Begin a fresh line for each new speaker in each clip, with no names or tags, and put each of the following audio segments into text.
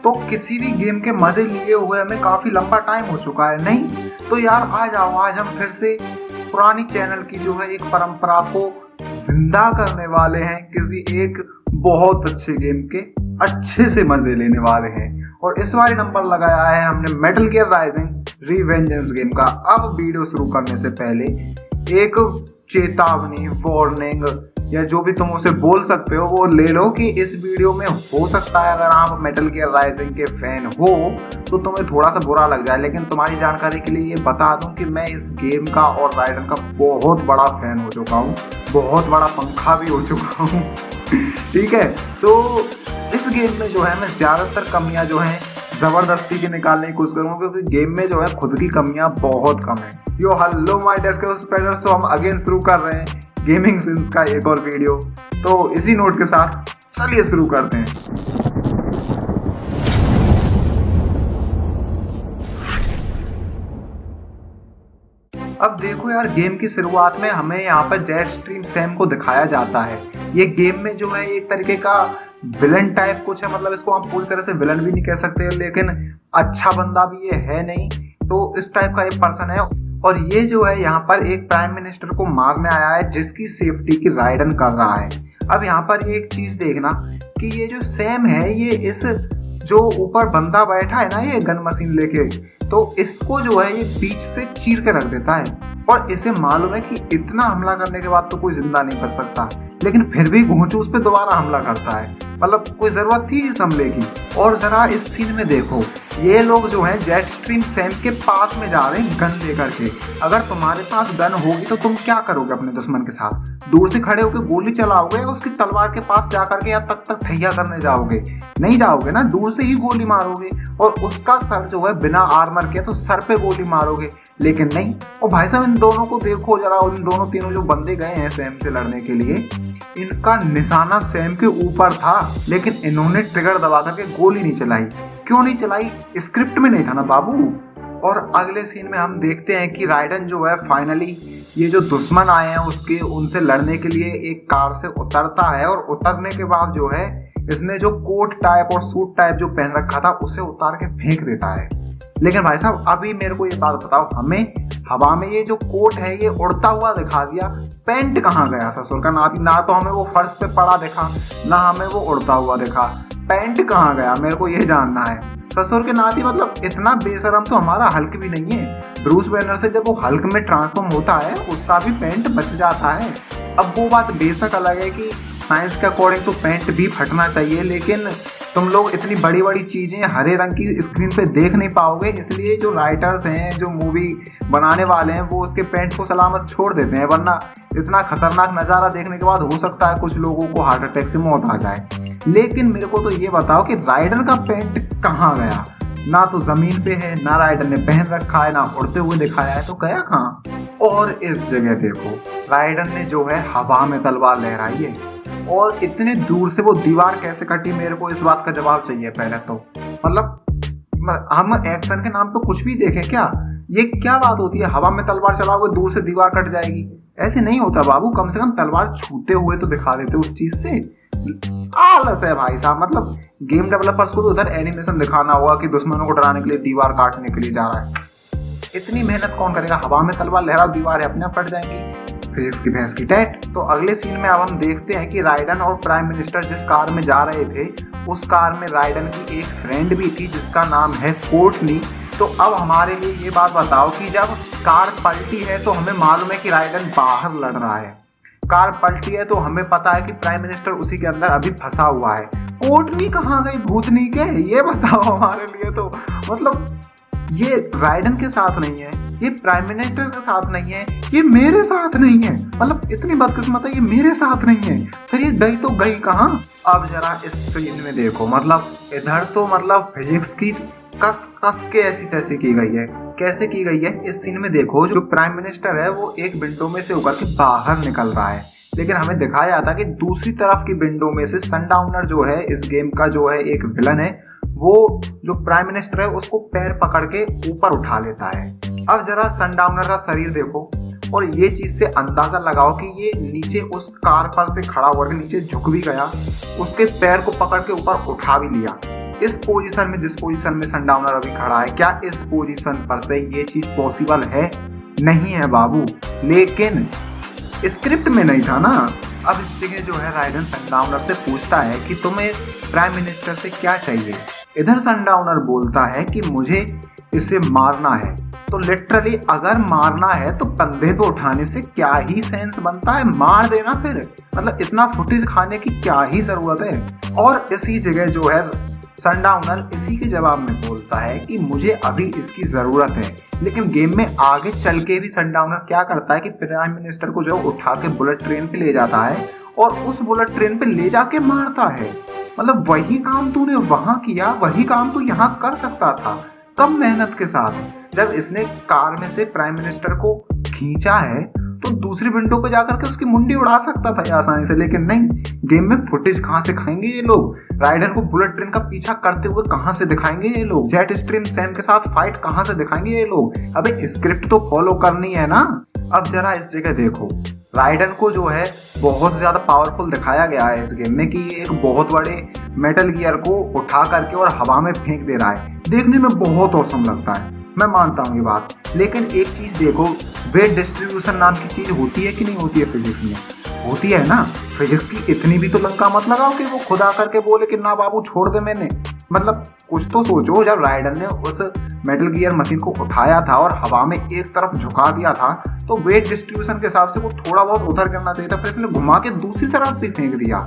तो किसी भी गेम के मजे लिए हुए हमें काफी लंबा टाइम हो चुका है, नहीं? तो यार आ जाओ, आज हम फिर से पुरानी चैनल की जो है एक परंपरा को जिंदा करने वाले हैं। किसी एक बहुत अच्छे गेम के अच्छे से मजे लेने वाले हैं और इस बार नंबर लगाया है हमने मेटल गियर राइजिंग रिवेंजेंस गेम का। अब वीडियो शुरू करने से पहले एक चेतावनी, वार्निंग या जो भी तुम उसे बोल सकते हो वो ले लो कि इस वीडियो में हो सकता है अगर आप मेटल गियर राइजिंग के फैन हो तो तुम्हें थोड़ा सा बुरा लग जाए, लेकिन तुम्हारी जानकारी के लिए ये बता दूं कि मैं इस गेम का और राइडन का बहुत बड़ा फैन हो चुका हूँ, बहुत बड़ा पंखा भी हो चुका हूँ। ठीक है, तो इस गेम में जो है मैं ज़्यादातर कमियां जो हैं ज़बरदस्ती की निकालने की कोशिश करूँगा क्योंकि गेम में जो है खुद की कमियां बहुत कम है। यो हेलो माय डेस्क स्प्रेडर्स, तो हम अगेन शुरू कर रहे हैं गेमिंग सिंस का एक और वीडियो। तो इसी नोट के साथ चलिए शुरू करते हैं। अब देखो यार, गेम की शुरुआत में हमें यहाँ पर जेट स्ट्रीम सैम को दिखाया जाता है। ये गेम में जो है एक तरीके का विलन टाइप कुछ है, मतलब इसको हम पूरी तरह से विलन भी नहीं कह सकते लेकिन अच्छा बंदा भी ये है नहीं, तो इस टाइप का एक पर्सन है। और ये जो है यहाँ पर एक प्राइम मिनिस्टर को मारने आया है जिसकी सेफ्टी की राइडन कर रहा है। अब यहाँ पर एक चीज देखना कि ये जो सैम है ये इस जो ऊपर बंदा बैठा है ना ये गन मशीन लेके, तो इसको जो है ये बीच से चीर के रख देता है और इसे मालूम है कि इतना हमला करने के बाद तो कोई जिंदा नहीं बच सकता, लेकिन फिर भी घोंचू उस पर दोबारा हमला करता है। मतलब कोई जरूरत थी इस हमले की? और जरा इस सीन में देखो, ये लोग जो हैं जेट स्ट्रीम सैम के पास में जा रहे हैं गन लेकर के। अगर तुम्हारे पास गन होगी तो तुम क्या करोगे अपने दुश्मन के साथ? दूर से खड़े होकर गोली चलाओगे या उसकी तलवार के पास जाकर के या तक ठैया करने जाओगे? नहीं जाओगे ना, दूर से ही गोली मारोगे और उसका सर जो है बिना आर्मर के तो सर पे गोली मारोगे। लेकिन नहीं, और भाई साहब इन दोनों को देखो जरा, इन दोनों तीनों जो बंदे गए हैं सैम से लड़ने के लिए, इनका निशाना सैम के ऊपर था लेकिन इन्होंने ट्रिगर दबा करके गोली नहीं चलाई। क्यों नहीं चलाई? स्क्रिप्ट में नहीं था ना बाबू। और अगले सीन में हम देखते हैं कि राइडन जो है फाइनली ये जो दुश्मन आए हैं उसके उनसे लड़ने के लिए एक कार से उतरता है और उतरने के बाद जो है इसने जो कोट टाइप और सूट टाइप जो पहन रखा था उसे उतार के फेंक देता है। लेकिन भाई साहब अभी मेरे को ये बात बताओ, हमें हवा में ये जो कोट है ये उड़ता हुआ दिखा दिया, पैंट कहाँ गया ससुर का नाती? ना तो हमें वो फर्श पे पड़ा दिखा, ना हमें वो उड़ता हुआ दिखा, पैंट कहाँ गया? मेरे को ये जानना है ससुर के नाती। मतलब इतना बेशरम तो हमारा हल्क भी नहीं है। ब्रूस बैनर से जब वो हल्क में ट्रांसफॉर्म होता है उसका भी पैंट बच जाता है। अब वो बात बेशक अलग है कि साइंस के अकॉर्डिंग तो पैंट भी फटना चाहिए, लेकिन तुम लोग इतनी बड़ी बड़ी चीज़ें हरे रंग की स्क्रीन पे देख नहीं पाओगे, इसलिए जो राइटर्स हैं, जो मूवी बनाने वाले हैं, वो उसके पैंट को सलामत छोड़ देते हैं, वरना इतना खतरनाक नज़ारा देखने के बाद हो सकता है कुछ लोगों को हार्ट अटैक से मौत आ जाए। लेकिन मेरे को तो ये बताओ कि राइडर का पैंट कहाँ गया? ना तो ज़मीन पे है, ना राइडर ने पहन रखा है, ना उड़ते हुए दिखाया है, तो गया कहाँ? और इस जगह देखो, राइडर ने जो है हवा में तलवार लहराई है और इतने दूर से वो दीवार कैसे कटी? मेरे को इस बात का जवाब चाहिए पहले तो। मतलब हम एक्शन के नाम पे कुछ भी देखें क्या? ये क्या बात होती है? हवा में तलवार चलाओगे दूर से दीवार कट जाएगी? ऐसे नहीं होता बाबू, कम से कम तलवार छूते हुए तो दिखा देते उस चीज से। आलस है भाई साहब। मतलब गेम डेवलपर्स को तो उधर एनिमेशन दिखाना होगा कि दुश्मनों को डराने के लिए दीवार काटने के लिए जा रहा है। इतनी मेहनत कौन करेगा? हवा में तलवार लहराओ, दीवार अपने आप कट जाएंगी। फिजिक्स की भैंस की टैट। तो अगले सीन में अब हम देखते हैं कि राइडन और प्राइम मिनिस्टर जिस कार में जा रहे थे उस कार में राइडन की एक फ्रेंड भी थी जिसका नाम है कोर्टनी। तो अब हमारे लिए ये बात बताओ कि जब कार पलटी है तो हमें मालूम है कि राइडन बाहर लड़ रहा है, कार पलटी है तो हमें पता है कि प्राइम मिनिस्टर उसी के अंदर अभी फंसा हुआ है। कोर्टनी कहाँ गई भूतनी के? ये बताओ हमारे लिए। तो मतलब ये राइडन के साथ नहीं है, ये प्राइम मिनिस्टर के साथ नहीं है, ये मेरे साथ नहीं है। मतलब इतनी बदकिस्मत है, ये मेरे साथ नहीं है। फिर ये गई तो गई कहाँ? अब जरा इस सीन में देखो, मतलब इधर तो मतलब फिजिक्स की कस कस के ऐसी तैसी की गई है। कैसे की गई है? इस सीन में देखो, जो प्राइम मिनिस्टर है वो एक विंडो में से होकर के बाहर निकल रहा है, लेकिन हमें दिखाया जाता है कि दूसरी तरफ की विंडो में से सनडाउनर जो है इस गेम का जो है एक विलन है, वो जो प्राइम मिनिस्टर है उसको पैर पकड़ के ऊपर उठा लेता है। अब जरा सनडाउनर का शरीर देखो और ये चीज से अंदाजा लगाओ कि ये नीचे उस कार पर से खड़ा होकर नीचे झुक भी गया, उसके पैर को पकड़ के ऊपर उठा भी लिया। इस पोजीशन में, जिस पोजीशन में सनडाउनर अभी खड़ा है, क्या इस पोजीशन पर से ये चीज पॉसिबल है? नहीं है बाबू। लेकिन स्क्रिप्ट में नहीं था ना। अब इस जगह जो है राइडन सनडाउनर से पूछता है कि तुम्हें प्राइम मिनिस्टर से क्या चाहिए। इधर सनडाउनर बोलता है कि मुझे इसे मारना है। तो लिटरली अगर मारना है तो कंधे पे उठाने से क्या ही सेंस बनता है, मार देना फिर। मतलब इतना फुटेज खाने की क्या ही जरूरत है। और इसी जगह जो है सनडाउनर इसी के जवाब में बोलता है कि मुझे अभी इसकी जरूरत है। लेकिन गेम में आगे चल के भी सनडाउनर क्या करता है कि प्राइम मिनिस्टर को जो उठा के बुलेट ट्रेन पे ले जाता है और उस बुलेट ट्रेन पे ले जाके मारता है। मतलब वही काम तूने वहां किया, वही काम तू यहाँ कर सकता था कम मेहनत के साथ। जब इसने कार में से प्राइम मिनिस्टर को खींचा है तो दूसरी विंडो पे जाकर के उसकी मुंडी उड़ा सकता था आसानी से। लेकिन नहीं, गेम में फुटेज कहाँ से खाएंगे ये लोग? राइडन को बुलेट ट्रेन का पीछा करते हुए कहाँ से दिखाएंगे ये लोग? जेट स्ट्रीम सैम के साथ फाइट कहाँ से दिखाएंगे ये लोग? अबे स्क्रिप्ट तो फॉलो करनी है ना। अब जरा इस जगह देखो, राइडन को जो है बहुत ज्यादा पावरफुल दिखाया गया है इस गेम में कि ये एक बहुत बड़े मेटल गियर को उठा करके और हवा में फेंक दे रहा है। देखने में बहुत औसम लगता है, मैं मानता हूँ ये बात। लेकिन एक चीज देखो, वेट डिस्ट्रीब्यूशन नाम की चीज होती है कि नहीं होती है फिजिक्स में? होती है ना। फिजिक्स की इतनी भी तो लंका मत लगाओ कि वो खुद आकर के बोले कि ना बाबू छोड़ दे मैंने। मतलब कुछ तो सोचो। जब राइडन ने उस मेटल गियर मशीन को उठाया था और हवा में एक तरफ झुका दिया था तो वेट डिस्ट्रीब्यूशन के हिसाब से वो थोड़ा बहुत उधर करना चाहिए था, फिर इसने घुमा के दूसरी तरफ भी फेंक दिया।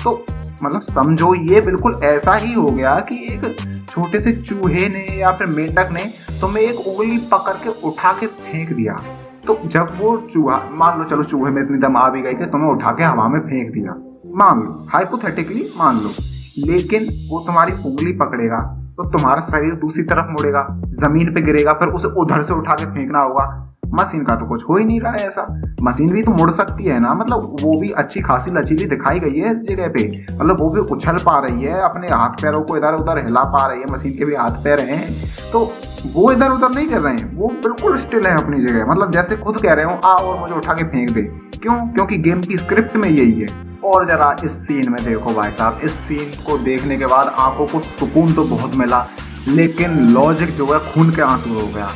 तो मतलब समझो ये बिल्कुल ऐसा ही हो गया कि एक छोटे से चूहे ने या फिर मेंढक ने तुम्हें एक उंगली पकड़ के उठा के फेंक दिया। तो जब वो चूहा, मान लो चलो चूहे में इतनी दम आ भी गई कि तुम्हें उठा के हवा में फेंक दिया, मान लो हाइपोथेटिकली मान लो, लेकिन वो तुम्हारी उंगली पकड़ेगा तो तुम्हारा शरीर दूसरी तरफ मुड़ेगा, जमीन पे गिरेगा, फिर उसे उधर से उठा के फेंकना होगा। मशीन का तो कुछ हो ही नहीं रहा है ऐसा। मशीन भी तो मुड़ सकती है ना, मतलब वो भी अच्छी खासी लचीली दिखाई गई है इस जगह पे। मतलब वो भी उछल पा रही है, अपने हाथ पैरों को इधर उधर हिला पा रही है। मशीन के भी हाथ पैर हैं तो वो इधर उधर नहीं कर रहे हैं, वो बिल्कुल स्टिल है अपनी जगह। मतलब जैसे खुद कह रहे हो आ और मुझे उठा के फेंक दे। क्यों? क्योंकि गेम की स्क्रिप्ट में यही है। और जरा इस सीन में देखो भाई साहब, इस सीन को देखने के बाद आंखों को सुकून तो बहुत मिला, लेकिन लॉजिक जो है खून के आंसू हो गया।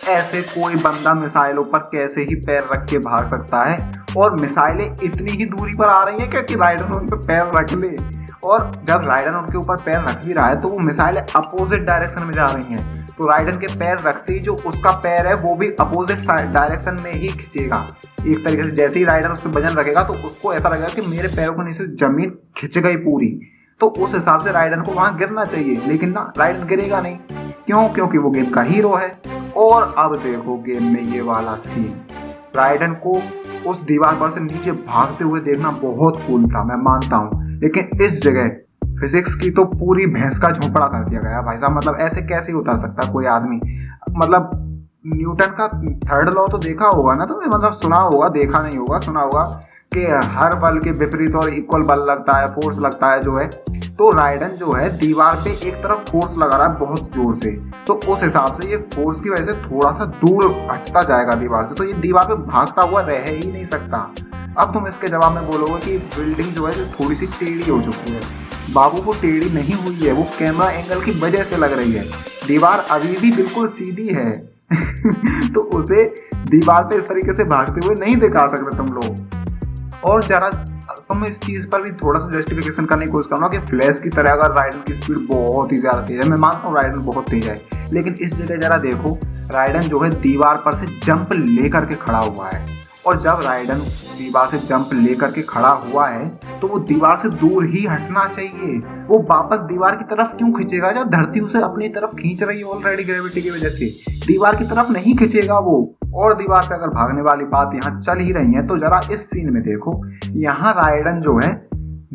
ऐसे कोई बंदा मिसाइलों पर कैसे ही पैर रख के भाग सकता है? और मिसाइलें इतनी ही दूरी पर आ रही हैं क्या कि राइडन उन पर पैर रख ले? और जब राइडन उनके ऊपर पैर रख भी रहा है तो वो मिसाइलें अपोजिट डायरेक्शन में जा रही हैं। तो राइडन के पैर रखते ही जो उसका पैर है वो भी अपोजिट डायरेक्शन में ही खींचेगा। एक तरीके से जैसे ही राइडन उस पर वजन रखेगा तो उसको ऐसा लगेगा कि मेरे पैरों को नीचे जमीन खिंच गई पूरी। तो उस हिसाब से राइडन को वहां गिरना चाहिए, लेकिन ना, राइडन गिरेगा नहीं। क्यों? क्योंकि वो गेम का हीरो है। और अब देखो गेम में ये वाला सीन, राइडन को उस दीवार पर से नीचे भागते हुए देखना बहुत कूल था, मैं मानता हूँ। लेकिन इस जगह फिजिक्स की तो पूरी भैंस का झोपड़ा कर दिया गया भाई साहब। मतलब ऐसे कैसे उतर सकता कोई आदमी? मतलब न्यूटन का थर्ड लॉ तो देखा होगा ना तुमने, मतलब सुना होगा, देखा नहीं होगा, सुना होगा कि हर बल के विपरीत और इक्वल बल लगता है, फोर्स लगता है जो है। तो राइडन जो है दीवार पे एक तरफ फोर्स लगा रहा है बहुत जोर से, तो उस हिसाब से ये फोर्स की वजह से थोड़ा सा दूर हटता जाएगा दीवार से, तो ये दीवार पे भागता हुआ रह ही नहीं सकता। अब तुम इसके जवाब में बोलोगे कि बिल्डिंग जो है थोड़ी सी टेढ़ी हो चुकी है। बाबू वो टेढ़ी नहीं हुई है, वो कैमरा एंगल की वजह से लग रही है। दीवार अभी भी बिल्कुल सीधी है तो उसे दीवार पे इस तरीके से भागते हुए नहीं दिखा सकते तुम लोग। और जरा तुम इस चीज पर भी थोड़ा सा जस्टिफिकेशन करने की कोशिश करना कि फ्लैश की तरह अगर राइडन की स्पीड बहुत ही ज्यादा तेज है, मैं मानता हूँ राइडन बहुत तेज है, लेकिन इस जगह जरा देखो, राइडन जो है दीवार पर से जंप लेकर के खड़ा हुआ है। और जब राइडन दीवार से जंप लेकर के खड़ा हुआ है तो वो दीवार से दूर ही हटना चाहिए। वो वापस दीवार की तरफ क्यों खींचेगा जब धरती उसे अपनी तरफ खींच रही है ऑलरेडी ग्रेविटी की वजह से? दीवार की तरफ नहीं खींचेगा वो। और दीवार पे अगर भागने वाली बात यहाँ चल ही रही है तो जरा इस सीन में देखो, यहाँ राइडन जो है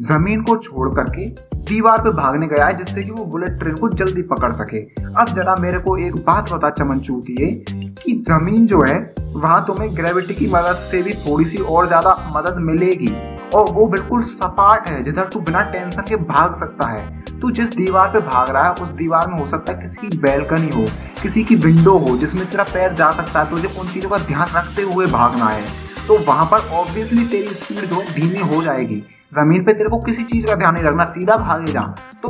जमीन को छोड़ करके दीवार पे भागने गया है जिससे कि वो बुलेट ट्रेन को जल्दी पकड़ सके। अब जरा मेरे को एक बात बता चमनचूतिए कि जमीन जो है वहां तुम्हें ग्रेविटी की मदद से भी थोड़ी सी और ज्यादा मदद मिलेगी, और वो बिल्कुल सपाट है जिधर तू बिना टेंशन के भाग सकता है। तू जिस दीवार पे भाग रहा है उस दीवार में हो सकता है किसी की बैल्कनी हो, किसी की विंडो हो जिसमें तेरा पैर जा सकता है। तुझे उन चीजों का ध्यान रखते हुए भागना है, तो वहां पर ऑब्वियसली तेरी स्पीड जो है धीमी हो जाएगी। जमीन पे तेरे को किसी चीज का ध्यान नहीं रखना, सीधा भागे जा। तो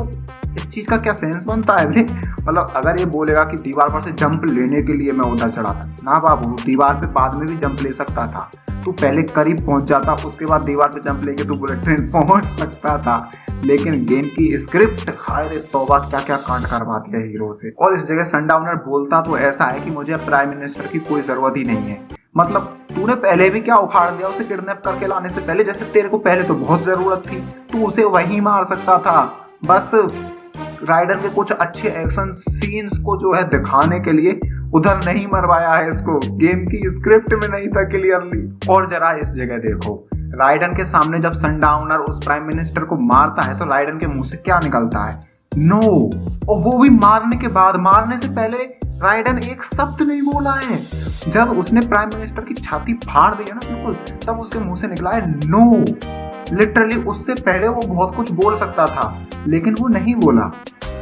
इस चीज का क्या सेंस बनता है बे? मतलब अगर ये बोलेगा कि दीवार पर से जंप लेने के लिए मैं उधर चढ़ा था, ना बाबू, दीवार पे बाद में भी जंप ले सकता था। तू पहले करीब पहुंच जाता, उसके बाद दीवार पे जंप लेके तू बुलेट ट्रेन पहुंच सकता था। लेकिन गेम की स्क्रिप्ट, हाय रे तौबा, क्या क्या कांड करवा दिया हीरो से। और इस जगह सनडाउनर बोलता तो ऐसा है कि मुझे प्राइम मिनिस्टर की कोई जरूरत ही नहीं है। मतलब तूने पहले भी क्या उखाड़ दिया उसे किडनैप करके लाने से पहले? जैसे तेरे को पहले तो बहुत जरूरत थी, तू उसे वहीं मार सकता था। बस राइडर के कुछ अच्छे एक्शन सीन्स को जो है दिखाने के लिए उधर नहीं मरवाया है इसको, गेम की स्क्रिप्ट में नहीं था क्लियरली। और जरा इस जगह देखो, राइडन के सामने जब सनडाउनर उस प्राइम मिनिस्टर को मारता है तो राइडन के मुंह से क्या निकलता है? नो। और वो भी मारने के बाद, मारने से पहले राइडन एक शब्द नहीं बोला है। जब उसने प्राइम मिनिस्टर की छाती फाड़ दी है ना बिल्कुल, तब उसके मुंह से निकला है नो। लिटरली उससे पहले वो बहुत कुछ बोल सकता था लेकिन वो नहीं बोला।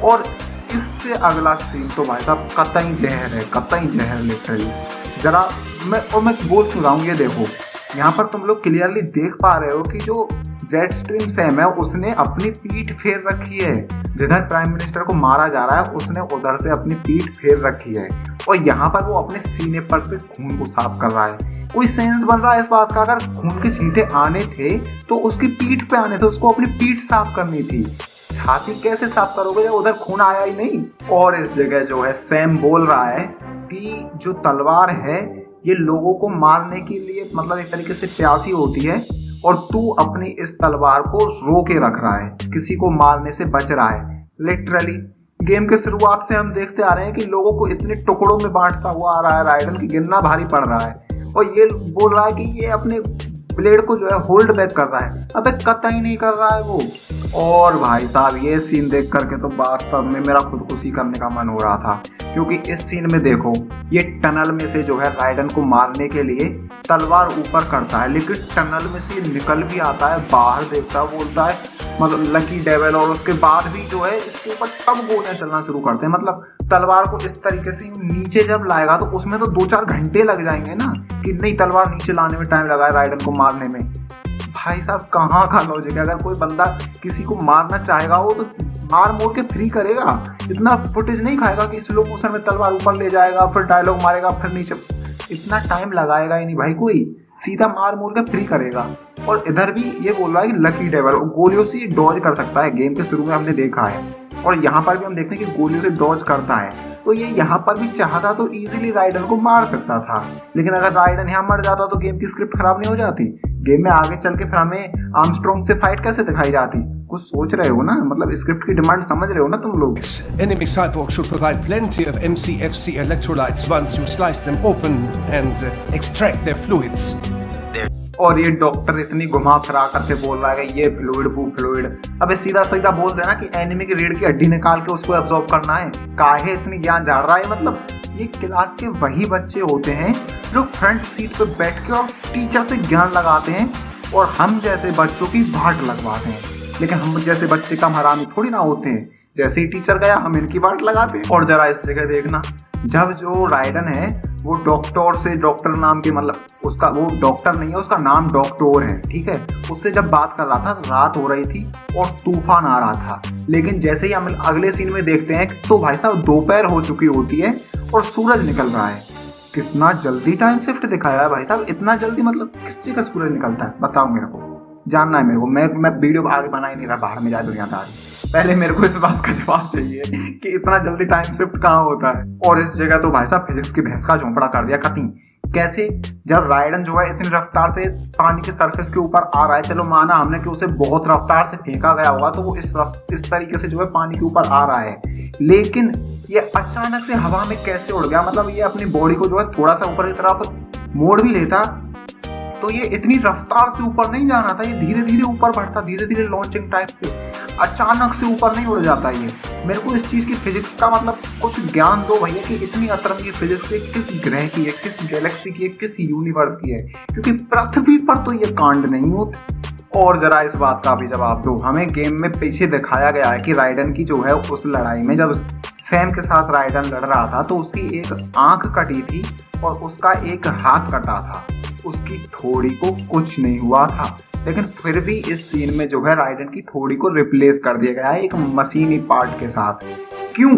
और इससे अगला सीन तो भाई साहब कतई जहर है, कतई जहर लिटरली। जरा मैं बोल क्यों रहा हूँ, ये देखो यहाँ पर तुम लोग क्लियरली देख पा रहे हो कि जो जेट स्ट्रीम सैम है उसने अपनी पीठ फेर रखी है। जिधर प्राइम मिनिस्टर को मारा जा रहा है उसने उधर से अपनी पीठ फेर रखी है, और यहाँ पर वो अपने सीने पर से खून को साफ कर रहा है। कोई सेंस बन रहा है इस बात का? अगर खून के छींटे आने थे तो उसकी पीठ पे आने थे, उसको अपनी पीठ साफ करनी थी। छाती कैसे साफ करोगे जब उधर खून आया ही नहीं? और इस जगह जो है सैम बोल रहा है कि जो तलवार है ये लोगों को मारने के लिए मतलब एक तरीके से प्यासी होती है, और तू अपनी इस तलवार को रोके रख रहा है, किसी को मारने से बच रहा है। लिटरली गेम के शुरुआत से हम देखते आ रहे हैं कि लोगों को इतने टुकड़ों में बांटता हुआ आ रहा है राइडन की गिनना भारी पड़ रहा है, और ये बोल रहा है कि ये अपने ब्लेड को जो है होल्ड बैक कर रहा है। अबे कतई नहीं कर रहा है वो। और भाई साहब ये सीन देख करके तो वास्तव में मेरा खुदकुशी करने का मन हो रहा था, क्योंकि इस सीन में देखो ये टनल में से जो है राइडन को मारने के लिए तलवार ऊपर करता है, लेकिन टनल में से निकल भी आता है, बाहर देखता है, बोलता है मतलब लकी डेविल, और उसके बाद भी जो है इसके ऊपर तब गोलियां चलना शुरू करते हैं। मतलब तलवार को इस तरीके से नीचे जब लाएगा तो उसमें तो 2-4 घंटे लग जाएंगे ना, कि नहीं तलवार नीचे लाने में टाइम लगा है राइडन को मारने में। भाई साहब कहाँ का लॉजिक है? अगर कोई बंदा किसी को मारना चाहेगा वो तो मार मोड़ के फ्री करेगा, इतना फुटेज नहीं खाएगा कि स्लो मोशन में तलवार ऊपर ले जाएगा फिर डायलॉग मारेगा फिर नीचे, इतना टाइम लगाएगा ही नहीं भाई कोई, सीधा मार मोड़ के फ्री करेगा। और इधर भी ये बोल रहा है कि लकी डेविल गोलियों से डॉज कर सकता है, गेम के शुरू में हमने देखा है, और यहाँ पर भी हम देखते हैं कि गोलियों से डॉज करता है। तो ये यहाँ पर भी चाहता तो इजीली राइडन को मार सकता था, लेकिन अगर राइडन यहाँ मर जाता तो गेम की स्क्रिप्ट खराब नहीं हो जाती? गेम में आगे चल के फिर हमें आर्मस्ट्रॉन्ग से फाइट कैसे दिखाई जाती? कुछ सोच रहे हो ना, मतलब स्क्रिप्ट की डिमांड समझ रहे हो ना तुम लोग?
Enemy cyborgs should provide plenty of MCFC electrolytes once you slice them open and extract their fluids.
और ये डॉक्टर इतनी घुमा फिरा करके बोल रहा है कि ये फ्लूइड वो फ्लूइड। अबे सीधा सीधा बोल देना कि एनिमी की रीढ़ की हड्डी निकाल के उसको एब्जॉर्ब करना है, काहे इतनी ज्ञान झाड़ रहा है? मतलब ये क्लास के वही बच्चे होते हैं जो फ्रंट सीट पे बैठ के और टीचर से ज्ञान लगाते हैं, और हम जैसे बच्चों की बाट लगवाते हैं। लेकिन हम जैसे बच्चे कम हरामी थोड़ी ना होते हैं, जैसे ही टीचर गया हम इनकी बाट लगाते हैं। और जरा इस जगह देखना, जब जो राइडन है वो डॉक्टर से, डॉक्टर नाम के मतलब उसका वो डॉक्टर नहीं है, उसका नाम डॉक्टर है, ठीक है, उससे जब बात कर रहा था रात हो रही थी और तूफान आ रहा था। लेकिन जैसे ही हम अगले सीन में देखते हैं तो भाई साहब दोपहर हो चुकी होती है और सूरज निकल रहा है। कितना जल्दी टाइम शिफ्ट दिखाया है भाई साहब, इतना जल्दी, मतलब किस चीज का सूरज निकलता है बताओ मेरे को, जानना है मेरे को। मैं वीडियो आगे बना ही नहीं रहा, बाहर में जाए दुनियादारी, पहले मेरे को इस बात का जवाब चाहिए कि इतना जल्दी टाइम शिफ्ट कहाँ होता है। और इस जगह तो भाई साहब फिजिक्स की भैंस का झोंपड़ा कर दिया कती। कैसे? जब राइडन जो है इतनी रफ्तार से पानी के सरफेस के ऊपर आ रहा है, चलो माना हमने कि उसे बहुत रफ्तार से फेंका गया होगा तो वो इस तरीके से जो है पानी के ऊपर आ रहा है, लेकिन ये अचानक से हवा में कैसे उड़ गया? मतलब ये अपनी बॉडी को जो है थोड़ा सा ऊपर की तरफ मोड़ भी लेता तो ये इतनी रफ्तार से ऊपर नहीं जाना था, ये धीरे धीरे ऊपर बढ़ता, धीरे धीरे लॉन्चिंग टाइप से, अचानक से ऊपर नहीं उड़ जाता। ये मेरे को इस चीज की फिजिक्स का मतलब कुछ ज्ञान दो भैया कि इतनी अतरंगी फिजिक्स किस ग्रह की है, किस गैलेक्सी की है, किस यूनिवर्स की है, क्योंकि पृथ्वी पर तो ये कांड नहीं होते। और जरा इस बात का भी जवाब दो, हमें गेम में पीछे दिखाया गया है कि राइडन की जो है उस लड़ाई में जब सैम के साथ राइडन लड़ रहा था तो उसकी एक आंख कटी थी और उसका एक हाथ कटा था, उसकी थोड़ी को कुछ नहीं हुआ था। लेकिन फिर भी इस सीन में जो है राइडन की ठोड़ी को रिप्लेस कर दिया गया है एक मशीनी पार्ट के साथ। क्यों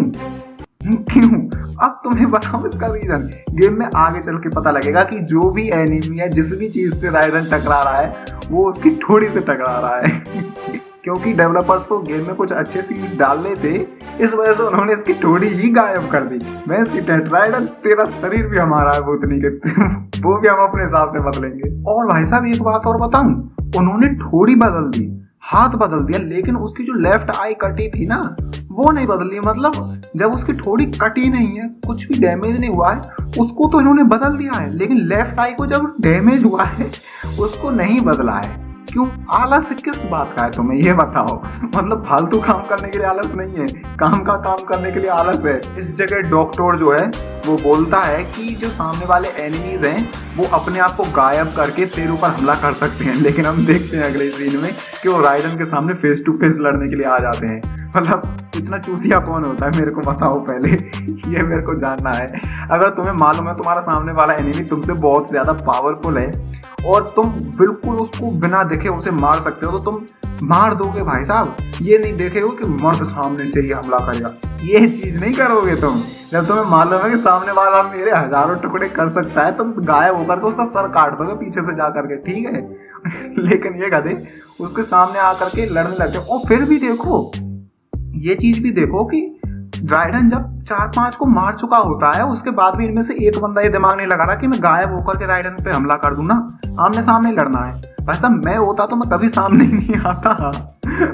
क्यों? अब तुम्हें बताओ इसका रीजन। गेम में आगे चल के पता लगेगा कि जो भी एनिमी है, जिस भी चीज से राइडन टकरा रहा है, वो उसकी ठोड़ी से टकरा रहा है। क्योंकि डेवलपर्स को गेम में कुछ अच्छे सीन्स डालने थे, इस वजह से उन्होंने इसकी ठोड़ी ही गायब कर दी। मैं इसकी राइडन, तेरा शरीर भी हमारा है भूतनी के, वो भी हम अपने हिसाब से बदलेंगे। और भाई साहब एक बात और बताऊं, उन्होंने ठोड़ी बदल दी, हाथ बदल दिया, लेकिन उसकी जो लेफ्ट आई कटी थी ना, वो नहीं बदली। मतलब जब उसकी ठोड़ी कटी नहीं है, कुछ भी डैमेज नहीं हुआ है, उसको तो इन्होंने बदल दिया है, लेकिन लेफ्ट आई को जब डैमेज हुआ है उसको नहीं बदला है। क्यों? आलस किस बात का है तुम्हें ये बताओ। मतलब फालतू काम करने के लिए आलस नहीं है, काम का काम करने के लिए आलस है। इस जगह डॉक्टर जो है वो बोलता है कि जो सामने वाले एनिमीज हैं वो अपने आप को गायब करके तेरे ऊपर हमला कर सकते हैं, लेकिन हम देखते हैं अगले सीन में कि वो राइडन के सामने फेस टू फेस लड़ने के लिए आ जाते हैं। मतलब इतना चूतिया कौन होता है मेरे को बताओ पहले, ये मेरे को जानना है। अगर तुम्हें मालूम है तुम्हारा सामने वाला एनिमी तुमसे बहुत ज्यादा पावरफुल है और तुम बिल्कुल उसको बिना देखे उसे मार सकते हो, तो तुम मार दोगे भाई साहब। ये नहीं देखेगे कि मर्द सामने से ही हमला करेगा, ये चीज नहीं करोगे तुम। जब तुम्हें मालूम है कि सामने वाला मेरे हजारों टुकड़े कर सकता है, तुम गायब होकर के उसका सर काट दोगे पीछे से जा करके, ठीक है। लेकिन ये गधे उसके सामने आकर के लड़ने लगते। और फिर भी देखो, ये चीज भी देखो कि राइडन जब 4-5 को मार चुका होता है, उसके बाद भी इनमें से एक बंदा ये दिमाग नहीं लगा रहा कि मैं गायब होकर के राइडन पे हमला कर दूं ना, आमने सामने लड़ना है। वैसा मैं होता तो मैं कभी सामने नहीं आता,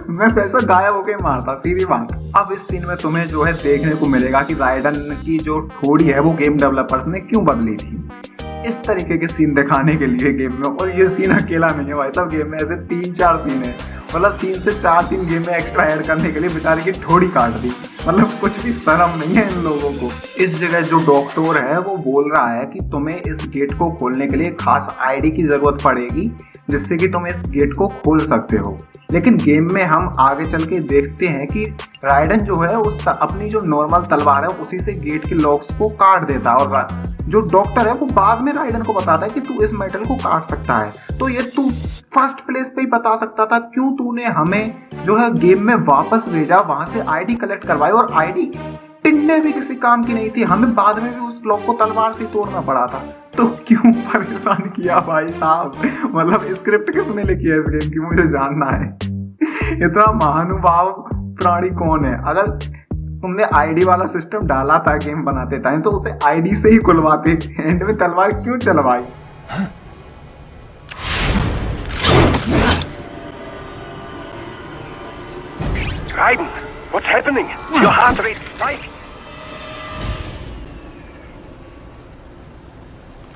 मैं वैसा गायब होकर मारता, सीधी बात। अब इस सीन में तुम्हें जो है देखने को मिलेगा कि राइडन की जो ठोड़ी है वो गेम डेवलपर्स ने क्यों बदली थी, इस तरीके के सीन दिखाने के लिए गेम में। और ये सीन अकेला नहीं है भाई साहब, गेम में ऐसे 3-4 सीन है, मतलब 3 से 4 सीन गेम में एक्स्ट्रा ऐड करने के लिए बेचारे की ठोड़ी काट दी। मतलब कुछ भी शर्म नहीं है इन लोगों को। इस जगह जो डॉक्टर है वो बोल रहा है कि तुम्हें इस गेट को खोलने के लिए खास आईडी की जरूरत पड़ेगी, जिससे कि तुम इस गेट को खोल सकते हो। लेकिन गेम में हम आगे चल के देखते हैं कि राइडन जो है उस अपनी जो नॉर्मल तलवार है उसी से गेट के लॉक्स को काट देता है, और जो डॉक्टर है वो बाद में राइडन को बताता है कि तू इस मेटल को काट सकता है। तो ये तू फर्स्ट प्लेस पे ही बता सकता था, क्यों तूने हमें जो है गेम में वापस भेजा, वहां से आईडी कलेक्ट करवाई, और आईडी टिन्ने भी किसी काम की नहीं थी, हमें बाद में भी उस लॉक को तलवार से तोड़ना पड़ा था। तो क्यों परेशान किया भाई साहब? मतलब स्क्रिप्ट किसने लिखी है इस गेम की, मुझे जानना है। इतना महानुभाव प्राणी कौन है? अगर तुमने आईडी वाला सिस्टम डाला था गेम बनाते टाइम, तो उसे आईडी से ही खुलवाते, एंड में तलवार क्यों चलवाई?
Raiden, what's happening? Your heart rate spiked.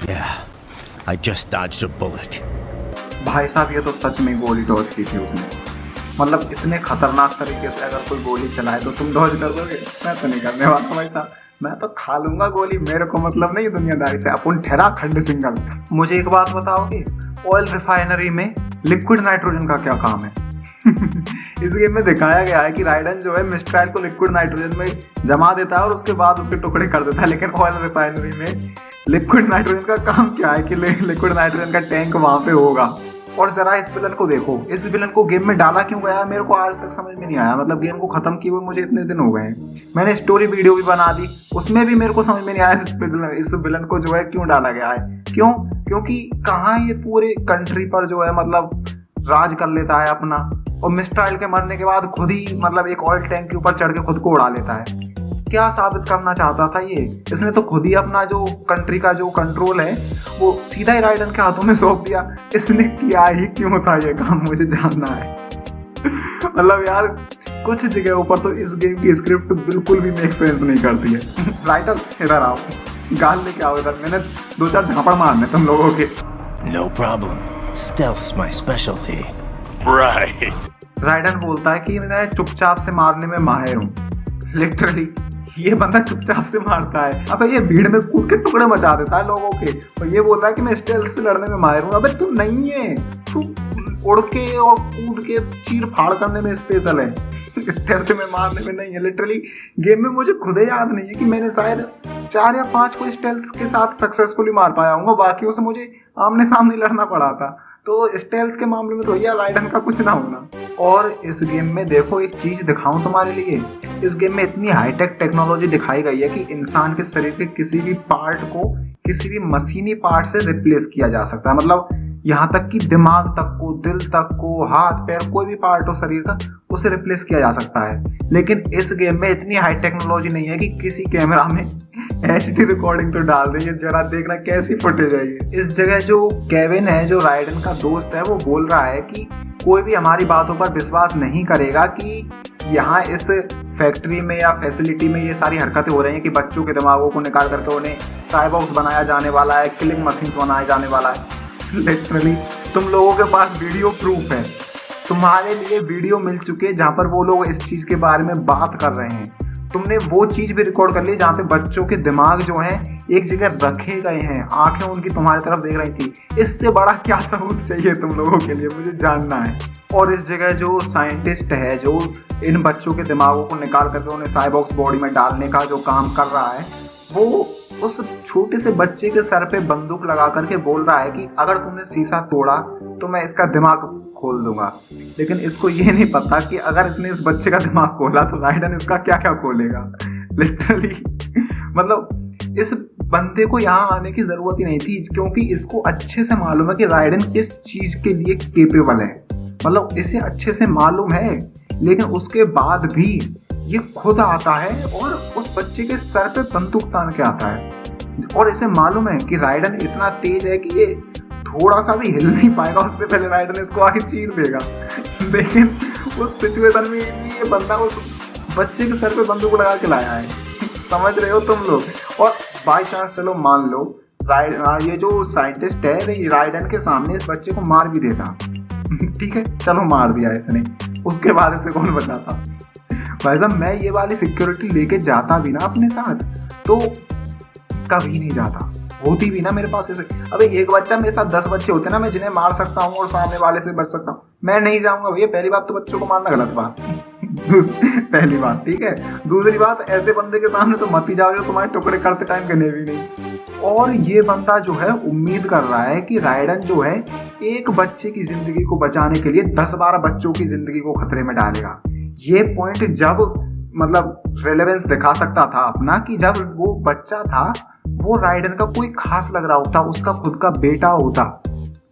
Yeah, I just dodged a bullet.
भाई साहब ये तो सच में गोली डॉज की थी उसने। मतलब इतने खतरनाक तरीके से अगर कोई गोली चलाए तो तुम डॉज कर दोगे? मैं तो नहीं करने वाला भाई साहब, मैं तो खा लूंगा गोली, मेरे को मतलब नहीं दुनियादारी से। अपन ठहरा खंड सिंगल। मुझे एक बात बताओगे, ऑयल रिफाइनरी में लिक्विड नाइट्रोजन का क्या काम है? इस गेम में दिखाया गया है कि राइडन जो है मिस्ट्राइल को लिक्विड नाइट्रोजन में जमा देता है और उसके बाद उसके टुकड़े कर देता है, लेकिन ऑयल रिफाइनरी में लिक्विड नाइट्रोजन का काम क्या है कि लिक्विड नाइट्रोजन का टैंक वहां पे होगा। और जरा इस विलन को देखो, इस विलन को गेम में डाला क्यों गया है मेरे को आज तक समझ में नहीं आया। मतलब गेम को खत्म किए हुए मुझे इतने दिन हो गए हैं, मैंने स्टोरी वीडियो भी बना दी, उसमें भी मेरे को समझ में नहीं आया इस विलन को जो है क्यों डाला गया है। क्यों? क्योंकि कहाँ ये पूरे कंट्री पर जो है मतलब राज कर लेता है अपना, और मिस्ट्राइल के मरने के बाद खुद ही मतलब एक ऑयल टैंक के ऊपर चढ़ के खुद को उड़ा लेता है। क्या साबित करना चाहता था ये? इसने तो खुद ही अपना जो कंट्री का जो कंट्रोल है वो सीधा ही राइडन के हाथों में सौंप दिया। इसने किया ही क्यों था ये काम, मुझे जानना है। मतलब यार कुछ जगह ऊपर तो इस गेम की स्क्रिप्ट बिल्कुल भी मेक सेंस नहीं करती है। राइटर इधर आओ, गाल लेके आओ इधर, मैंने 2-4 झापड़ मारने तुम लोगों के।
No problem. Stealth's my specialty.
Right.
Ridden बोलता है कि मैं चुपचाप से मारने में माहिर हूँ। लिटरली ये बंदा चुपचाप से मारता है। अबे ये भीड़ में कूद के टुकड़े मचा देता है लोगों के, और ये बोल रहा है कि मैं स्टेल्थ से लड़ने में माहिर हूँ। अबे तू नहीं है, तू उड़ के और कूद के चीर फाड़ करने में स्पेशल है, स्टेल्थ में मारने में नहीं है। लिटरली गेम में मुझे खुद याद नहीं है कि मैंने शायद 4 या 5 को स्टेल्थ के साथ सक्सेसफुली मार पाया हूँ, बाकियों से मुझे आमने सामने लड़ना पड़ा था। तो स्टेल्थ के मामले में तो भैया राइडन का कुछ ना होना। और इस गेम में देखो एक चीज दिखाऊं तुम्हारे लिए, इस गेम में इतनी हाईटेक टेक्नोलॉजी दिखाई गई है कि इंसान के शरीर के किसी भी पार्ट को किसी भी मशीनी पार्ट से रिप्लेस किया जा सकता है। मतलब यहाँ तक कि दिमाग तक को, दिल तक को, हाथ पैर, कोई भी पार्ट हो शरीर का, उसे रिप्लेस किया जा सकता है। लेकिन इस गेम में इतनी हाई टेक्नोलॉजी नहीं है कि किसी कैमरा में HD रिकॉर्डिंग तो डाल देंगे, जरा देखना कैसी फुटेज है ये। इस जगह जो केविन है, जो राइडन का दोस्त है, वो बोल रहा है कि कोई भी हमारी बातों पर विश्वास नहीं करेगा कि यहाँ इस फैक्ट्री में या फैसिलिटी में ये सारी हरकतें हो रही हैं कि बच्चों के दिमागों को निकाल करके उन्हें साइबॉक्स बनाया जाने वाला है, किलिंग मशीन्स बनाए जाने वाला है। लिटरली तुम लोगों के पास वीडियो प्रूफ है, तुम्हारे लिए वीडियो मिल चुके हैं जहाँ पर वो लोग इस चीज़ के बारे में बात कर रहे हैं। तुमने वो चीज़ भी रिकॉर्ड कर ली जहाँ पे बच्चों के दिमाग जो हैं एक जगह रखे गए हैं, आंखें उनकी तुम्हारी तरफ देख रही थी। इससे बड़ा क्या सबूत चाहिए तुम लोगों के लिए, मुझे जानना है। और इस जगह जो साइंटिस्ट है जो इन बच्चों के दिमागों को निकाल करके उन्हें साइबॉक्स बॉडी में डालने का जो काम कर रहा है, वो उस छोटे से बच्चे के सर पे बंदूक लगा करके बोल रहा है कि अगर तुमने शीशा तोड़ा तो मैं इसका दिमाग खोल दूंगा। लेकिन इसको ये नहीं पता कि अगर इसने इस बच्चे का दिमाग खोला तो राइडन इसका क्या क्या खोलेगा। लिटरली मतलब इस बंदे को यहाँ आने की जरूरत ही नहीं थी, क्योंकि इसको अच्छे से मालूम है कि राइडन किस चीज के लिए केपेबल है। मतलब इसे अच्छे से मालूम है, लेकिन उसके बाद भी ये खुद आता है और उस बच्चे के सर पे बंदूक तान के आता है। और इसे मालूम है कि राइडन इतना तेज है कि ये थोड़ा सा भी हिल नहीं पाएगा, उससे पहले राइडन इसको आके चीर देगा। लेकिन उस सिचुएशन में ये बंदा उस बच्चे के सर पे बंदूक लगा के लाया है। समझ रहे हो तुम लोग। और बाई चांस चलो मान लो ये जो साइंटिस्ट है राइडन के सामने इस बच्चे को मार भी देता, ठीक है, चलो मार दिया इसने, उसके बाद इसे कौन बचाता। भाई साहब मैं ये वाली सिक्योरिटी लेके जाता भी ना अपने साथ तो कभी नहीं जाता, होती भी ना मेरे पास ऐसे। अबे एक बच्चा, मेरे साथ 10 बच्चे होते ना मैं जिन्हें मार सकता हूँ और सामने वाले से बच सकता हूँ, मैं नहीं जाऊंगा भैया। पहली बात तो बच्चों को मारना गलत बात पहली बात, ठीक है। दूसरी बात, ऐसे बंदे के सामने तो मत ही जाओ जो तुम्हारे टुकड़े करते टाइम गने भी नहीं। और ये बंदा जो है उम्मीद कर रहा है कि राइडन जो है एक बच्चे की जिंदगी को बचाने के लिए 10-12 बच्चों की जिंदगी को खतरे में डालेगा। ये पॉइंट जब मतलब रेलेवेंस दिखा सकता था अपना कि जब वो बच्चा था वो राइडन का कोई खास लग रहा होता, उसका खुद का बेटा होता,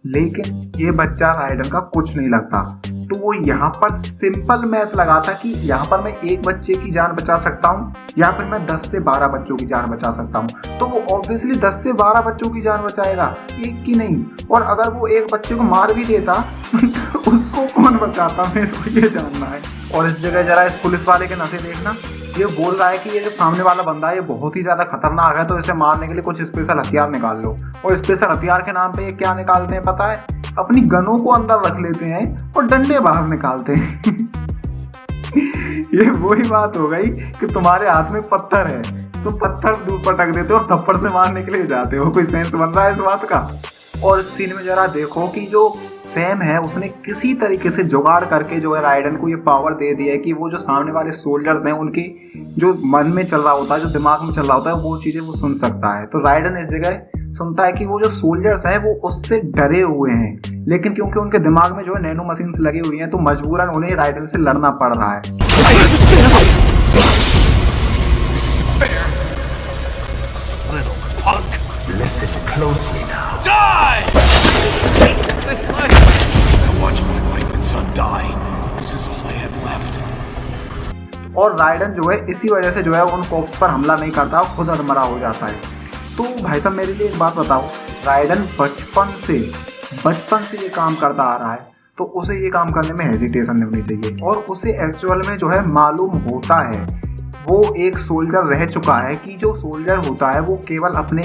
लेकिन ये बच्चा राइडन का कुछ नहीं लगता। तो वो यहाँ पर सिंपल मैथ लगाता कि यहाँ पर मैं एक बच्चे की जान बचा सकता हूँ या फिर मैं 10 से 12 बच्चों की जान बचा सकता हूँ। तो वो ऑब्वियसली 10 से 12 बच्चों की जान बचाएगा, एक की नहीं। और अगर वो एक बच्चे को मार भी देता तो उसको कौन बचाता, मेरे को ये जानना है। और इस जगह जरा इस पुलिस वाले के नशे देखना, ये बोल रहा है कि ये जो सामने वाला बंदा है ये बहुत ही ज्यादा खतरनाक है, तो इसे मारने के लिए कुछ स्पेशल हथियार निकाल लो। और स्पेशल हथियार के नाम पे ये क्या निकालते हैं पता है, अपनी गनों को अंदर रख लेते हैं और डंडे बाहर निकालते हैं। ये वही बात हो गई कि तुम्हारे हाथ में पत्थर है तो पत्थर दूर पटक देते हो और थप्पड़ से मारने के लिए जाते हो। कोई सेंस बन रहा है इस बात का। और इस सीन में जरा देखो कि जो सैम है उसने किसी तरीके से जुगाड़ करके जो है राइडन को ये पावर दे दिया है कि वो जो सामने वाले सोल्जर्स हैं उनके जो मन में चल रहा होता है, जो दिमाग में चल रहा होता है, वो चीजें वो सुन सकता है। तो राइडन इस जगह सुनता है कि वो जो सोल्जर्स हैं वो उससे डरे हुए हैं, लेकिन क्योंकि उनके दिमाग में जो है नैनो मशीन लगी हुई हैं तो मजबूरन उन्हें राइडन से लड़ना पड़ रहा है।
Listen closely now.
Die! This life! I watched my wife and son die. This is all I had left.
और राइडन जो है इसी वजह से जो है उन कॉप्स पर हमला नहीं करता, खुद अधमरा हो जाता है। तो भाई साहब मेरे लिए एक बात बताओ, राइडन बचपन से ये काम करता आ रहा है तो उसे ये काम करने में हेजिटेशन नहीं होनी चाहिए। और उसे एक्चुअल में जो है मालूम होता है, वो एक सोल्जर रह चुका है कि जो सोल्जर होता है वो केवल अपने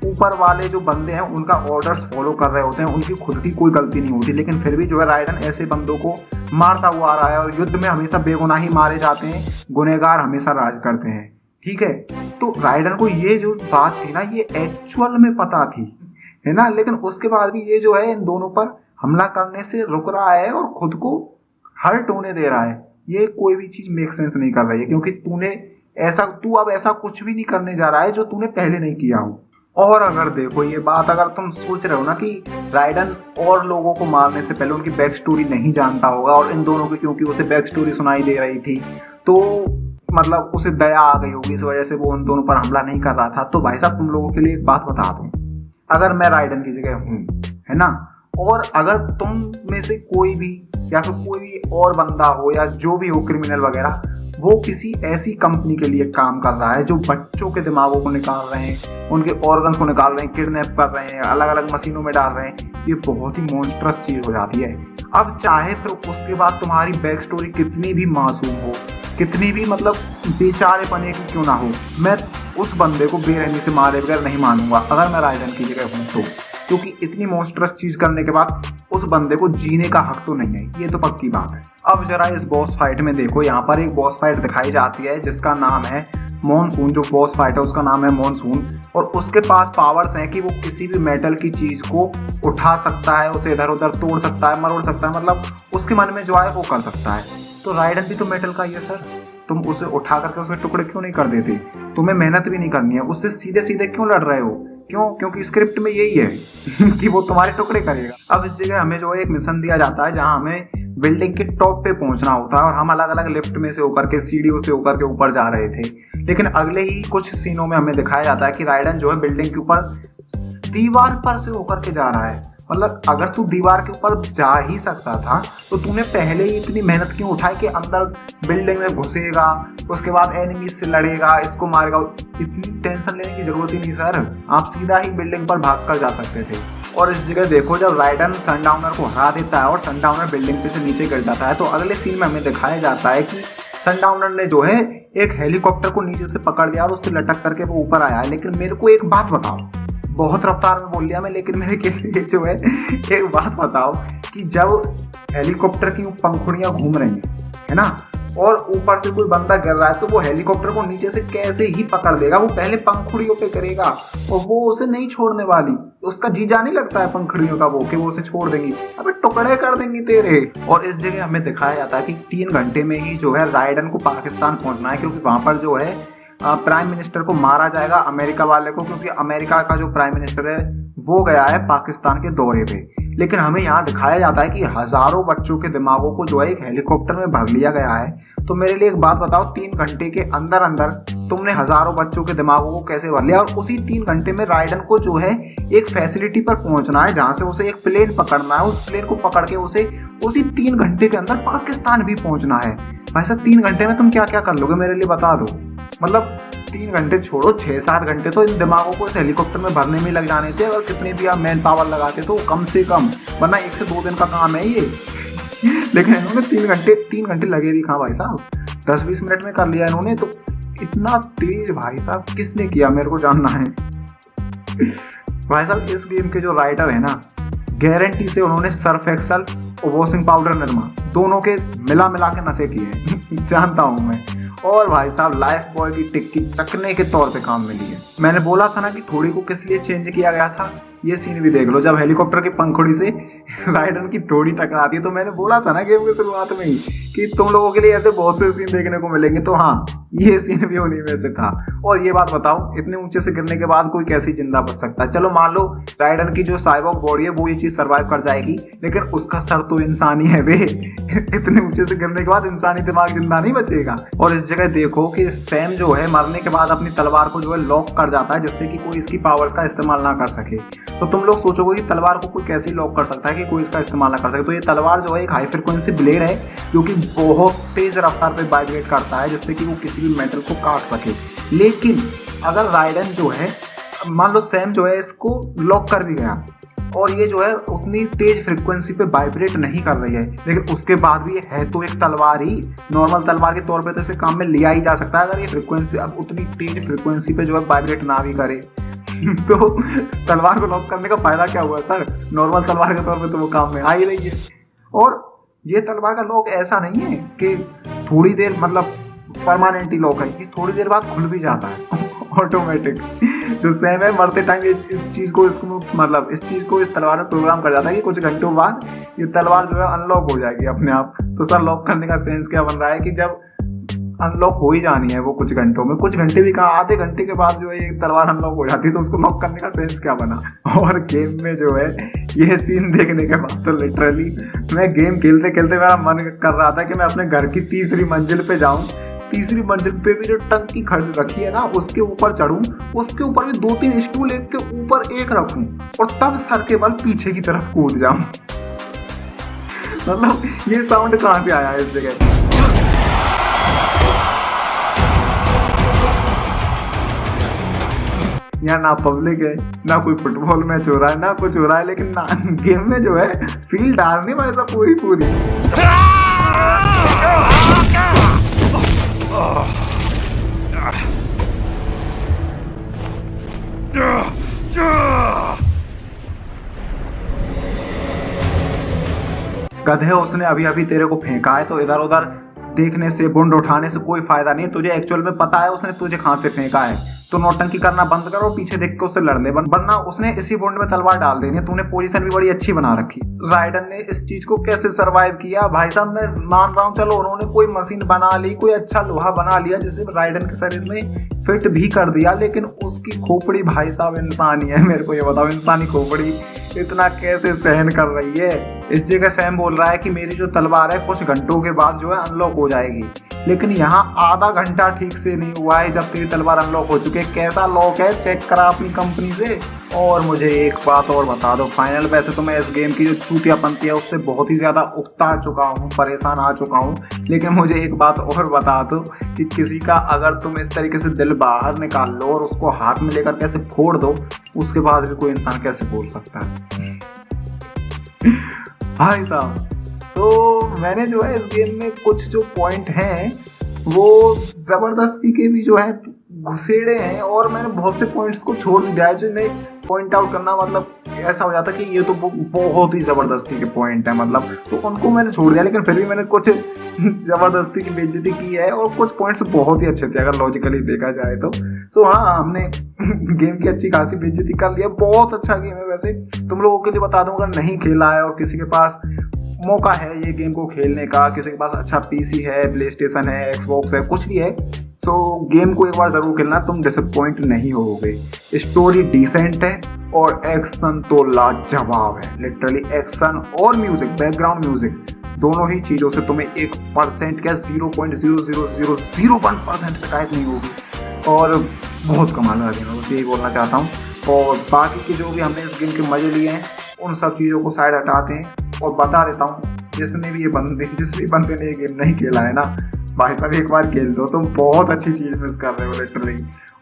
ऊपर वाले जो बंदे हैं उनका ऑर्डर्स फॉलो कर रहे होते हैं, उनकी खुद की कोई गलती नहीं होती। लेकिन फिर भी जो है राइडन ऐसे बंदों को मारता हुआ आ रहा है और युद्ध में हमेशा बेगुनाही मारे जाते हैं, गुनहगार हमेशा राज करते हैं, ठीक है। तो राइडन को ये जो बात थी ना ये एक्चुअल में पता थी, है ना, लेकिन उसके बाद भी ये जो है इन दोनों पर हमला करने से रुक रहा है और खुद को हर्ट होने दे रहा है। ये कोई भी चीज मेक सेंस नहीं कर रही है, क्योंकि तू अब ऐसा कुछ भी नहीं करने जा रहा है जो तूने पहले नहीं किया हो। और अगर देखो ये बात, अगर तुम सोच रहे हो ना कि राइडन और लोगों को मारने से पहले उनकी बैक स्टोरी नहीं जानता होगा, और इन दोनों की क्योंकि उसे बैक स्टोरी सुनाई दे रही थी तो मतलब उसे दया आ गई होगी, इस वजह से वो उन दोनों पर हमला नहीं कर रहा था। तो भाई साहब तुम लोगों के लिए एक बात बता दूं, अगर मैं राइडन की जगह हूँ, है ना, और अगर तुम में से कोई भी या फिर कोई भी और बंदा हो या जो भी हो क्रिमिनल वगैरह, वो किसी ऐसी कंपनी के लिए काम कर रहा है जो बच्चों के दिमागों को निकाल रहे हैं, उनके ऑर्गन्स को निकाल रहे हैं, किडनैप कर रहे हैं, अलग अलग मशीनों में डाल रहे हैं, ये बहुत ही मॉन्स्ट्रस चीज हो जाती है। अब चाहे फिर उसके बाद तुम्हारी बैक स्टोरी कितनी भी मासूम हो, कितनी भी मतलब बेचारे पने की क्यों ना हो, मैं उस बंदे को बेरहमी से मारे बगैर नहीं मानूंगा अगर मैं राइडन की जगह हूँ तो, क्योंकि इतनी मॉन्स्ट्रस चीज करने के बाद उस बंदे को जीने का हक तो नहीं है, ये तो पक्की बात है। अब जरा इस बॉस फाइट में देखो, यहाँ पर एक बॉस फाइट दिखाई जाती है जिसका नाम है मॉनसून। जो बॉस फाइट है उसका नाम है मॉनसून, और उसके पास पावर्स हैं कि वो किसी भी मेटल की चीज को उठा सकता है, उसे इधर उधर तोड़ सकता है, मरोड़ सकता है, मतलब उसके मन में जो आए वो कर सकता है। तो राइडन भी तो मेटल का ही है सर, तुम उसे उठा करके उसके टुकड़े क्यों नहीं कर देते? तुम्हें मेहनत भी नहीं करनी है, उससे सीधे सीधे क्यों लड़ रहे हो? क्यों? क्योंकि स्क्रिप्ट में यही है कि वो तुम्हारे टुकड़े करेगा। अब इस जगह हमें जो है एक मिशन दिया जाता है जहां हमें बिल्डिंग के टॉप पे पहुंचना होता है, और हम अलग अलग लिफ्ट में से होकर के, सीढ़ियों से होकर के ऊपर जा रहे थे। लेकिन अगले ही कुछ सीनों में हमें दिखाया जाता है कि राइडन जो है बिल्डिंग के ऊपर दीवार पर से होकर के जा रहा है। मतलब अगर तू दीवार के ऊपर जा ही सकता था तो तूने पहले ही इतनी मेहनत क्यों उठाई कि अंदर बिल्डिंग में घुसेगा, उसके बाद एनिमीज से लड़ेगा, इसको मारेगा? इतनी टेंशन लेने की जरूरत ही नहीं सर, आप सीधा ही बिल्डिंग पर भाग कर जा सकते थे। और इस जगह देखो, जब राइडन सनडाउनर को हरा देता है और सनडाउनर बिल्डिंग पे से नीचे गिर जाता है, तो अगले सीन में हमें दिखाया जाता है कि सनडाउनर ने जो है एक हेलीकॉप्टर को नीचे से पकड़ लिया और उससे लटक करके वो ऊपर आया है। लेकिन मेरे को एक बात बताओ, बहुत रफ्तार में बोल लिया मैं, लेकिन मेरे के लिए जो है एक बात बताओ कि जब हेलीकॉप्टर की पंखुड़ियां घूम रही हैं, है ना, और ऊपर से कोई बंदा गिर रहा है, तो वो हेलीकॉप्टर को नीचे से कैसे ही पकड़ लेगा? वो पहले पंखुड़ियों पे करेगा और वो उसे नहीं छोड़ने वाली, उसका जी जा नहीं लगता है पंखुड़ियों का वो कि वो उसे छोड़ देंगी, अबे टुकड़े कर देंगी तेरे। और इस जगह हमें दिखाया जाता है कि 3 घंटे में ही जो है राइडन को पाकिस्तान पहुंचना है, क्योंकि वहां पर जो है प्राइम मिनिस्टर को मारा जाएगा, अमेरिका वाले को, क्योंकि अमेरिका का जो प्राइम मिनिस्टर है वो गया है पाकिस्तान के दौरे पे। लेकिन हमें यहाँ दिखाया जाता है कि हजारों बच्चों के दिमागों को जो है एक हेलीकॉप्टर में भर लिया गया है। तो मेरे लिए एक बात बताओ, 3 घंटे के अंदर अंदर तुमने हजारों बच्चों के दिमागों को कैसे भर लिया? और उसी 3 घंटे में राइडन को जो है एक फैसिलिटी पर पहुंचना है जहां से उसे एक प्लेन पकड़ना है, उस प्लेन को पकड़ के उसे उसी 3 घंटे के अंदर पाकिस्तान भी पहुंचना है। भाई साहब 3 घंटे में तुम क्या क्या कर लोगे मेरे लिए बता दो। मतलब 3 घंटे छोड़ो, 6-7 घंटे तो इन दिमागों को इस हेलीकॉप्टर में भरने में लग जाने थे, अगर कितने भी आप मैन पावर लगाते तो कम से कम, वरना 1 से 2 दिन का काम है ये। लेकिन इन्होंने 3 घंटे लगे भी कहाँ भाई साहब, 10-20 मिनट में कर लिया इन्होंने। तो इतना तेज भाई साहब किसने किया, मेरे को जानना है। भाई साहब इस गेम के जो राइटर है ना, गारंटी से उन्होंने सर्फ एक्सल और वॉशिंग पाउडर निरमा दोनों के मिला के नशे किए जानता हूं मैं। और भाई साहब लाइफ बॉय की टिक्की चकने के तौर पे काम मिली है। मैंने बोला था ना कि थोड़ी को किस लिए चेंज किया गया था, ये सीन भी देख लो, जब हेलीकॉप्टर की पंखुड़ी से राइडन की थोड़ी टकराती है। तो मैंने बोला था ना गेम के शुरुआत में ही कि तुम लोगों के लिए ऐसे बहुत से सीन देखने को मिलेंगे, तो हाँ ये सीन भी उन्हीं में से था। और ये बात बताओ, इतने ऊंचे से गिरने के बाद कोई कैसे जिंदा बच सकता है? चलो मान लो राइडन की जो साइबॉर्ग बॉडी है वो ये चीज सर्वाइव कर जाएगी, लेकिन उसका सर तो इंसानी है बे। इतने ऊंचे से गिरने के बाद इंसानी दिमाग जिंदा नहीं बचेगा। और इस जगह देखो कि सैम जो है मरने के बाद अपनी तलवार को जो है लॉक कर जाता है, जिससे कि कोई इसकी पावर्स का इस्तेमाल ना कर सके। तो तुम लोग सोचोगे कि तलवार को कोई कैसे लॉक कर सकता है कि कोई इसका इस्तेमाल ना कर सके? तो ये तलवार जो है एक हाई फ्रिक्वेंसी ब्लेड है जो कि बहुत तेज रफ्तार पे वाइब्रेट करता है, जिससे कि वो किसी भी मेटल को काट सके। लेकिन अगर राइडन जो है, मान लो सैम जो है इसको लॉक कर भी गया और ये जो है उतनी तेज फ्रिक्वेंसी पे वाइब्रेट नहीं कर रही है, लेकिन उसके बाद भी ये है तो एक तलवार ही, नॉर्मल तलवार के तौर पे तो इसे काम में लिया ही जा सकता है। अगर ये फ्रिक्वेंसी अब उतनी तेज फ्रिक्वेंसी पे जो है वाइब्रेट ना भी करे तो तलवार को लॉक करने का फायदा क्या हुआ सर? नॉर्मल तलवार के तौर पे तो वो काम में आ ही रही है। और ये तलवार का लॉक ऐसा नहीं है कि थोड़ी देर मतलब परमानेंटली लॉक है, ये थोड़ी देर बाद खुल भी जाता है ऑटोमेटिक। जो सैम है मरते टाइम इस चीज को इस तलवार में प्रोग्राम कर जाता है कि कुछ घंटों बाद ये तलवार जो है अनलॉक हो जाएगी अपने आप। तो सर लॉक करने का सेंस क्या बन रहा है कि जब अनलॉक हो ही जानी है वो कुछ घंटों में, कुछ घंटे भी कहा, आधे घंटे के बाद जो है ये तलवार अनलॉक हो जाती है, तो उसको लॉक करने का सेंस क्या बना। और गेम में जो है ये सीन देखने के बाद तो लिटरली मैं गेम खेलते खेलते मेरा मन कर रहा था कि मैं अपने घर की तीसरी मंजिल पे जाऊं, तीसरी मंजिल पे भी जो टंकी खड़ी रखी है ना उसके ऊपर चढ़ूं, उसके ऊपर भी 2-3 स्टूल एक के ऊपर एक रखूं और तब सर के बल पीछे की तरफ कूद जाऊं। मतलब ये साउंड कहाँ से आया इस जगह? यहाँ ना पब्लिक है, ना कोई फुटबॉल मैच हो रहा है, ना कुछ हो रहा है, लेकिन ना गेम में जो है फील डालनी वैसा पूरी पूरी। गधे उसने अभी अभी तेरे को फेंका है, तो इधर उधर देखने से, बुंड उठाने से कोई फायदा नहीं। तुझे एक्चुअल में पता है उसने तुझे कहाँ से फेंका है, तो नौटंकी करना बंद करो, पीछे देख के उससे लड़ ले, वरना उसने इसी बुंड में तलवार डाल देनी है। तूने पोजीशन भी बड़ी अच्छी बना रखी। राइडन ने इस चीज को कैसे सरवाइव किया भाई साहब, मैं मान रहा हूँ चलो उन्होंने कोई मशीन बना ली, कोई अच्छा लोहा बना लिया जिसे राइडन के शरीर में फिट भी कर दिया, लेकिन उसकी खोपड़ी भाई साहब इंसानी है। मेरे को ये बताओ इंसानी खोपड़ी इतना कैसे सहन कर रही है। इस जगह सैम बोल रहा है कि मेरी जो तलवार है कुछ घंटों के बाद जो है अनलॉक हो जाएगी, लेकिन यहाँ आधा घंटा ठीक से नहीं हुआ है जब तेरी तलवार अनलॉक हो चुकी है। कैसा लॉक है चेक करा अपनी कंपनी से। और मुझे एक बात और बता दो फाइनल, वैसे तो मैं इस गेम की जो चूतियापंती है उससे बहुत ही ज़्यादा उकता चुका हूँ, परेशान आ चुका हूँ, लेकिन मुझे एक बात और बता दो कि किसी का अगर तुम इस तरीके से दिल बाहर निकाल लो और उसको हाथ में लेकर कैसे फोड़ दो, उसके बाद भी कोई इंसान कैसे बोल सकता है भाई साहब। तो मैंने जो है इस गेम में कुछ जो पॉइंट हैं वो ज़बरदस्ती के भी जो है घुसेड़े हैं, और मैंने बहुत से पॉइंट्स को छोड़ दिया है जिन्हें पॉइंट आउट करना मतलब ऐसा हो जाता कि ये तो बहुत ही ज़बरदस्ती के पॉइंट है, मतलब तो उनको मैंने छोड़ दिया, लेकिन फिर भी मैंने कुछ ज़बरदस्ती की बेइज्जती की है और कुछ पॉइंट्स बहुत ही अच्छे थे अगर लॉजिकली देखा जाए तो। सो हाँ, हमने गेम की अच्छी खासी बेइज्जती कर लिया। बहुत अच्छा गेम है वैसे, तुम लोगों के लिए बता दूँ, अगर नहीं खेला है और किसी के पास मौका है ये गेम को खेलने का, किसी के पास अच्छा पीसी है, प्ले स्टेशन है, एक्सबॉक्स है, कुछ भी है, तो गेम को एक बार ज़रूर खेलना, तुम डिसअपॉइंट नहीं होगे। स्टोरी डिसेंट है और एक्शन तो लाजवाब है, लिटरली एक्शन और म्यूजिक, बैकग्राउंड म्यूजिक दोनों ही चीज़ों से तुम्हें 1% क्या 0.00001% शिकायत नहीं होगी। और बहुत कमाल का गेम है, बस यही बोलना चाहता हूँ। और बाकी के जो भी हमने इस गेम के मज़े लिए हैं उन सब चीज़ों को साइड हटाते हैं और बता देता हूँ जिस भी बंदे ने ये गेम नहीं खेला है ना भाई साहब, एक बार खेल दो, तुम बहुत अच्छी चीज़ मिस कर रहे हो लिटरली।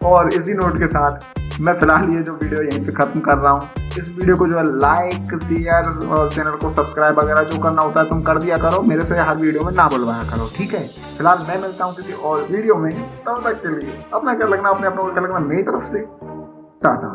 और इसी नोट के साथ मैं फिलहाल ये जो वीडियो यहीं पे ख़त्म कर रहा हूँ। इस वीडियो को जो है लाइक, शेयर और चैनल को सब्सक्राइब वगैरह जो करना होता है तुम कर दिया करो, मेरे से हर वीडियो में ना बुलवाया करो, ठीक है। फिलहाल मैं मिलता हूँ किसी और वीडियो में, तब तक के लिए अपना क्या लगना, अपने अपनों का क्या लगना, मेरी तरफ से टाटा।